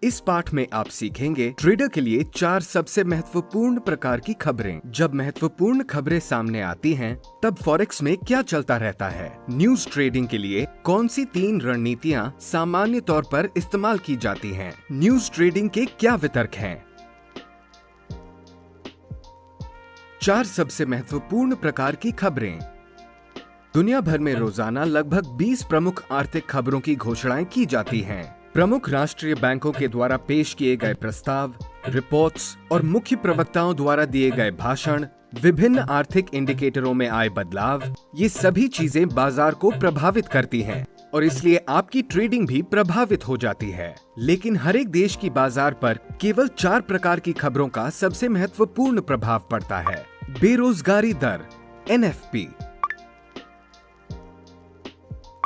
इस पाठ में आप सीखेंगे ट्रेडर के लिए 4 सबसे महत्वपूर्ण प्रकार की खबरें। जब महत्वपूर्ण खबरें सामने आती हैं, तब फॉरेक्स में क्या चलता रहता है। न्यूज ट्रेडिंग के लिए कौन सी 3 रणनीतियाँ सामान्य तौर पर इस्तेमाल की जाती हैं। न्यूज ट्रेडिंग के क्या वितर्क हैं। 4 सबसे महत्वपूर्ण प्रकार की खबरें। दुनिया भर में रोजाना लगभग 20 प्रमुख आर्थिक खबरों की घोषणाएं की जाती हैं। प्रमुख राष्ट्रीय बैंकों के द्वारा पेश किए गए प्रस्ताव, रिपोर्ट्स और मुख्य प्रवक्ताओं द्वारा दिए गए भाषण, विभिन्न आर्थिक इंडिकेटरों में आए बदलाव, ये सभी चीजें बाजार को प्रभावित करती हैं और इसलिए आपकी ट्रेडिंग भी प्रभावित हो जाती है। लेकिन हर एक देश की बाजार पर केवल 4 प्रकार की खबरों का सबसे महत्वपूर्ण प्रभाव पड़ता है। बेरोजगारी दर (NFP),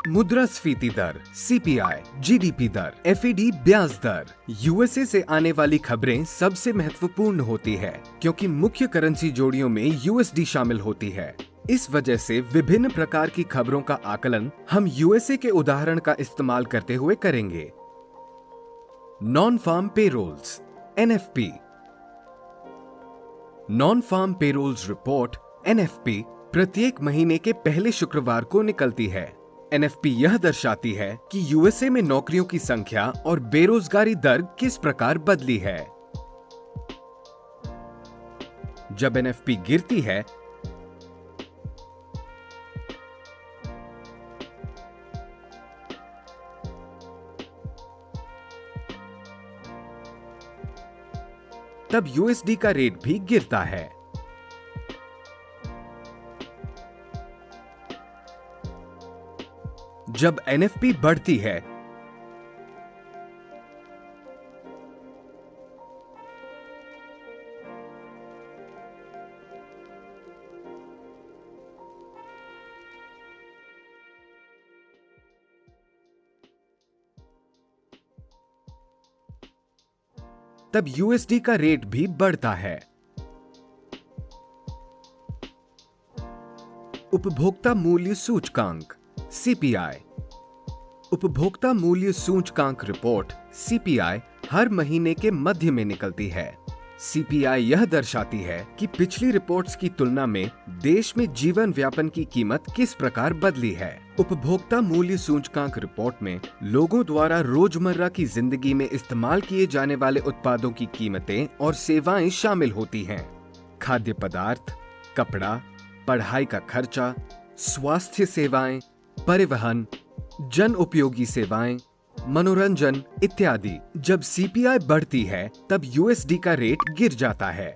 मुद्रास्फीति दर (CPI), GDP दर, FED ब्याज दर। USA से आने वाली खबरें सबसे महत्वपूर्ण होती है क्योंकि मुख्य करेंसी जोड़ियों में USD शामिल होती है। इस वजह से विभिन्न प्रकार की खबरों का आकलन हम USA के उदाहरण का इस्तेमाल करते हुए करेंगे। Non farm payrolls (NFP), non farm payrolls report (NFP) प्रत्येक महीने के पहले शुक्रवार को निकलती है। NFP यह दर्शाती है कि USA में नौकरियों की संख्या और बेरोजगारी दर किस प्रकार बदली है। जब NFP गिरती है, तब USD का रेट भी गिरता है। जब NFP बढ़ती है, तब USD का रेट भी बढ़ता है। उपभोक्ता मूल्य सूचकांक (CPI), उपभोक्ता मूल्य सूचकांक रिपोर्ट (CPI) हर महीने के मध्य में निकलती है। CPI यह दर्शाती है कि पिछली रिपोर्ट्स की तुलना में देश में जीवन व्यापन की कीमत किस प्रकार बदली है। उपभोक्ता मूल्य सूचकांक रिपोर्ट में लोगों द्वारा रोजमर्रा की जिंदगी में इस्तेमाल किए जाने वाले उत्पादों की कीमतें और सेवाएं शामिल होती हैं। खाद्य पदार्थ, कपड़ा, पढ़ाई का खर्चा, स्वास्थ्य सेवाएं, परिवहन, जन उपयोगी सेवाएं, मनोरंजन इत्यादि। जब CPI बढ़ती है, तब USD का रेट गिर जाता है।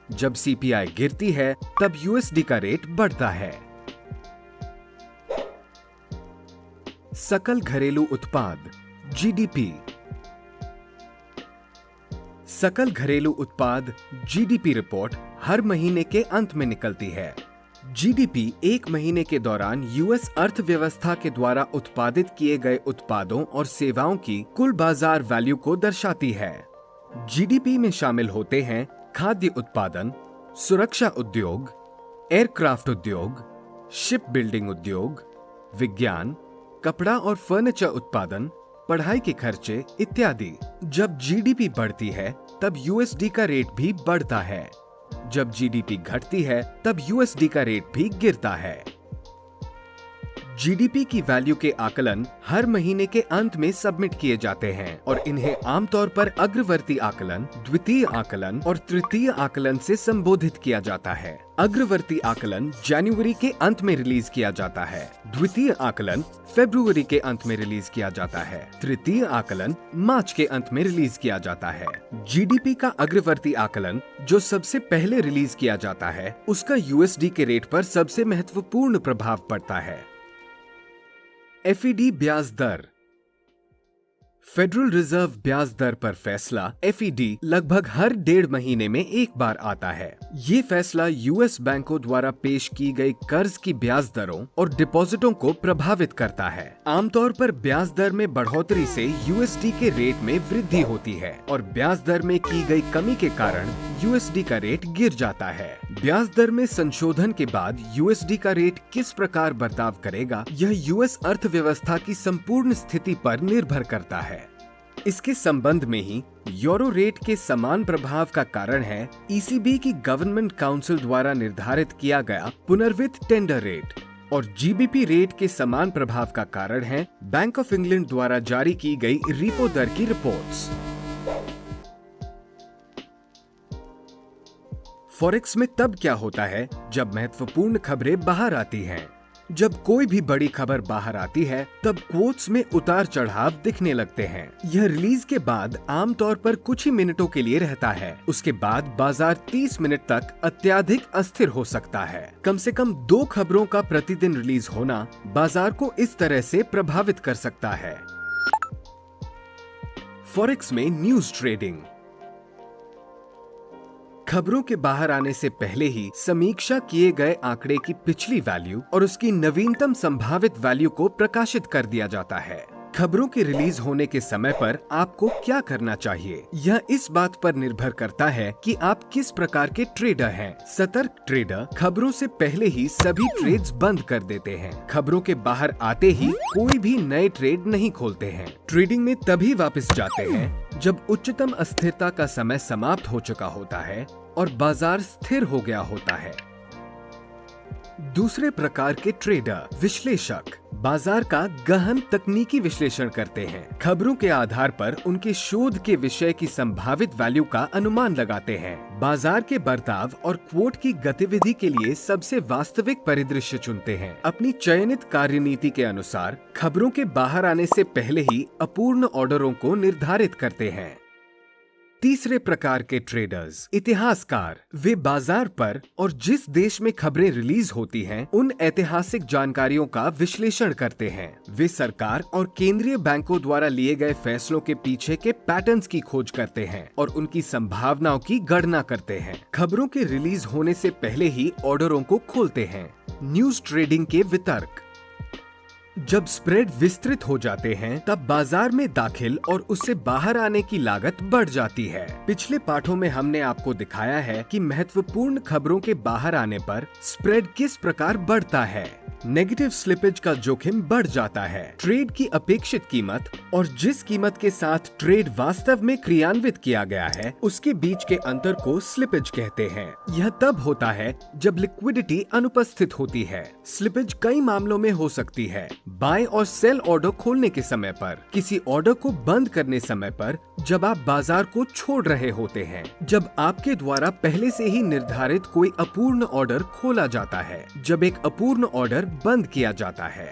जब CPI गिरती है, तब USD का रेट बढ़ता है। सकल घरेलू उत्पाद (GDP), सकल घरेलू उत्पाद (GDP) रिपोर्ट हर महीने के अंत में निकलती है। GDP एक महीने के दौरान US अर्थव्यवस्था के द्वारा उत्पादित किए गए उत्पादों और सेवाओं की कुल बाजार वैल्यू को दर्शाती है। GDP में शामिल होते हैं खाद्य उत्पादन, सुरक्षा उद्योग, एयरक्राफ्ट उद्योग, शिप बिल्डिंग उद्योग, विज्ञान, कपड़ा और फर्नीचर उत्पादन, पढ़ाई के खर्चे इत्यादि। जब GDP बढ़ती है, तब USD का रेट भी बढ़ता है। जब GDP घटती है, तब USD का रेट भी गिरता है। GDP की वैल्यू के आकलन हर महीने के अंत में सबमिट किए जाते हैं और इन्हें आमतौर पर अग्रवर्ती आकलन, द्वितीय आकलन और तृतीय आकलन से संबोधित किया जाता है। अग्रवर्ती आकलन जनवरी के अंत में रिलीज किया जाता है, द्वितीय आकलन फरवरी के अंत में रिलीज किया जाता है, तृतीय आकलन मार्च के अंत में रिलीज किया जाता है। GDP का अग्रवर्ती आकलन जो सबसे पहले रिलीज किया जाता है, उसका USD के रेट पर सबसे महत्वपूर्ण प्रभाव पड़ता है। FED ब्याज दर। फेडरल रिजर्व ब्याज दर पर फैसला FED लगभग हर 1.5 महीने में एक बार आता है। ये फैसला US बैंकों द्वारा पेश की गई कर्ज की ब्याज दरों और डिपॉजिटों को प्रभावित करता है। आमतौर पर ब्याज दर में बढ़ोतरी से USD के रेट में वृद्धि होती है और ब्याज दर में की गई कमी के कारण यूएसडी का रेट गिर जाता है। ब्याज दर में संशोधन के बाद यूएसडी का रेट किस प्रकार बर्ताव करेगा, यह यूएस अर्थव्यवस्था की संपूर्ण स्थिति पर निर्भर करता है। इसके संबंध में ही यूरो रेट के समान प्रभाव का कारण है ईसीबी की गवर्नमेंट काउंसिल द्वारा निर्धारित किया गया पुनर्वित टेंडर रेट, और जीबीपी रेट के समान प्रभाव का कारण है बैंक ऑफ इंग्लैंड द्वारा जारी की गई रिपो दर की रिपोर्ट्स। फॉरेक्स में तब क्या होता है जब महत्वपूर्ण खबरें बाहर आती हैं। जब कोई भी बड़ी खबर बाहर आती है तब क्वोट्स में उतार चढ़ाव दिखने लगते हैं। यह रिलीज के बाद आमतौर पर कुछ ही मिनटों के लिए रहता है। उसके बाद बाजार 30 मिनट तक अत्यधिक अस्थिर हो सकता है। कम से कम 2 खबरों का प्रतिदिन रिलीज होना बाजार को इस तरह से प्रभावित कर सकता है। फॉरेक्स में न्यूज ट्रेडिंग। खबरों के बाहर आने से पहले ही समीक्षा किए गए आंकड़े की पिछली वैल्यू और उसकी नवीनतम संभावित वैल्यू को प्रकाशित कर दिया जाता है। खबरों के रिलीज होने के समय पर आपको क्या करना चाहिए, यह इस बात पर निर्भर करता है कि आप किस प्रकार के ट्रेडर हैं। सतर्क ट्रेडर खबरों से पहले ही सभी ट्रेड्स बंद कर देते हैं। खबरों के बाहर आते ही कोई भी नए ट्रेड नहीं खोलते हैं। ट्रेडिंग में तभी वापस जाते हैं जब उच्चतम अस्थिरता का समय समाप्त हो चुका होता है और बाजार स्थिर हो गया होता है। दूसरे प्रकार के ट्रेडर विश्लेषक बाजार का गहन तकनीकी विश्लेषण करते हैं। खबरों के आधार पर उनके शोध के विषय की संभावित वैल्यू का अनुमान लगाते हैं। बाजार के बर्ताव और क्वोट की गतिविधि के लिए सबसे वास्तविक परिदृश्य चुनते हैं। अपनी चयनित कार्यनीति के अनुसार खबरों के बाहर आने से पहले ही अपूर्ण ऑर्डरों को निर्धारित करते हैं। तीसरे प्रकार के ट्रेडर्स इतिहासकार। वे बाजार पर और जिस देश में खबरें रिलीज होती हैं, उन ऐतिहासिक जानकारियों का विश्लेषण करते हैं। वे सरकार और केंद्रीय बैंकों द्वारा लिए गए फैसलों के पीछे के पैटर्न्स की खोज करते हैं और उनकी संभावनाओं की गणना करते हैं। खबरों के रिलीज होने से पहले ही ऑर्डरों को खोलते हैं। न्यूज ट्रेडिंग के वितर्क। जब स्प्रेड विस्तृत हो जाते हैं तब बाजार में दाखिल और उससे बाहर आने की लागत बढ़ जाती है। पिछले पाठों में हमने आपको दिखाया है कि महत्वपूर्ण खबरों के बाहर आने पर स्प्रेड किस प्रकार बढ़ता है। नेगेटिव स्लिपेज का जोखिम बढ़ जाता है। ट्रेड की अपेक्षित कीमत और जिस कीमत के साथ ट्रेड वास्तव में क्रियान्वित किया गया है उसके बीच के अंतर को स्लिपेज कहते हैं। यह तब होता है जब लिक्विडिटी अनुपस्थित होती है। स्लिपेज कई मामलों में हो सकती है। बाय और सेल ऑर्डर खोलने के समय पर, किसी ऑर्डर को बंद करने समय पर, जब आप बाजार को छोड़ रहे होते हैं, जब आपके द्वारा पहले से ही निर्धारित कोई अपूर्ण ऑर्डर खोला जाता है, जब एक अपूर्ण ऑर्डर बंद किया जाता है।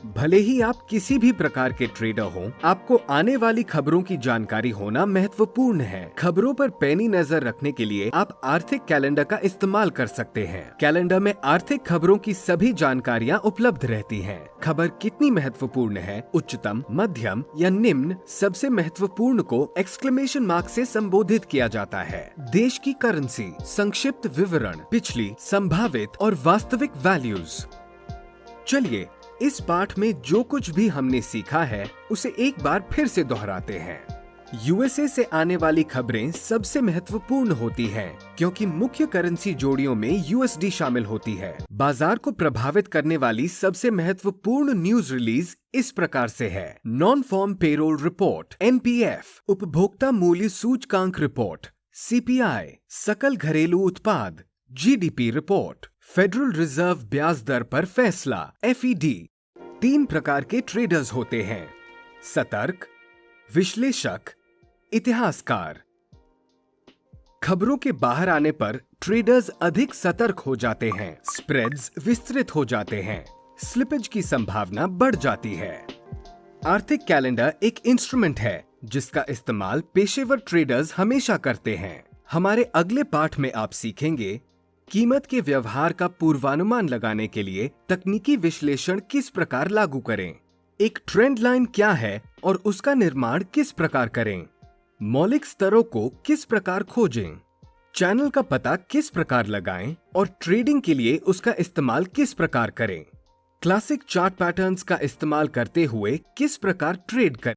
भले ही आप किसी भी प्रकार के ट्रेडर हो, आपको आने वाली खबरों की जानकारी होना महत्वपूर्ण है। खबरों पर पैनी नजर रखने के लिए आप आर्थिक कैलेंडर का इस्तेमाल कर सकते हैं। कैलेंडर में आर्थिक खबरों की सभी जानकारियां उपलब्ध रहती हैं। खबर कितनी महत्वपूर्ण है, उच्चतम, मध्यम या निम्न, सबसे महत्वपूर्ण को एक्सक्लेमेशन मार्क से संबोधित किया जाता है। देश की करेंसी, संक्षिप्त विवरण, पिछली, संभावित और वास्तविक वैल्यूज। चलिए इस पाठ में जो कुछ भी हमने सीखा है उसे एक बार फिर से दोहराते हैं। यूएसए से आने वाली खबरें सबसे महत्वपूर्ण होती हैं क्योंकि मुख्य करेंसी जोड़ियों में यूएसडी शामिल होती है। बाजार को प्रभावित करने वाली सबसे महत्वपूर्ण न्यूज रिलीज इस प्रकार से है। Non farm payroll report NPF, उपभोक्ता मूल्य सूचकांक रिपोर्ट सीपीआई, सकल घरेलू उत्पाद जीडीपी रिपोर्ट, फेडरल रिजर्व ब्याज दर पर फैसला एफईडी। 3 प्रकार के ट्रेडर्स होते हैं: सतर्क, विश्लेषक, इतिहासकार। खबरों के बाहर आने पर ट्रेडर्स अधिक सतर्क हो जाते हैं, स्प्रेड्स विस्तृत हो जाते हैं, स्लिपेज की संभावना बढ़ जाती है। आर्थिक कैलेंडर एक इंस्ट्रूमेंट है जिसका इस्तेमाल पेशेवर ट्रेडर्स हमेशा करते हैं। हमारे अगले पाठ में आप सीखेंगे कीमत के व्यवहार का पूर्वानुमान लगाने के लिए तकनीकी विश्लेषण किस प्रकार लागू करें, एक ट्रेंड लाइन क्या है और उसका निर्माण किस प्रकार करें, मौलिक स्तरों को किस प्रकार खोजें, चैनल का पता किस प्रकार लगाएं और ट्रेडिंग के लिए उसका इस्तेमाल किस प्रकार करें। क्लासिक चार्ट पैटर्न्स का इस्तेमाल करते हुए किस प्रकार ट्रेड करें।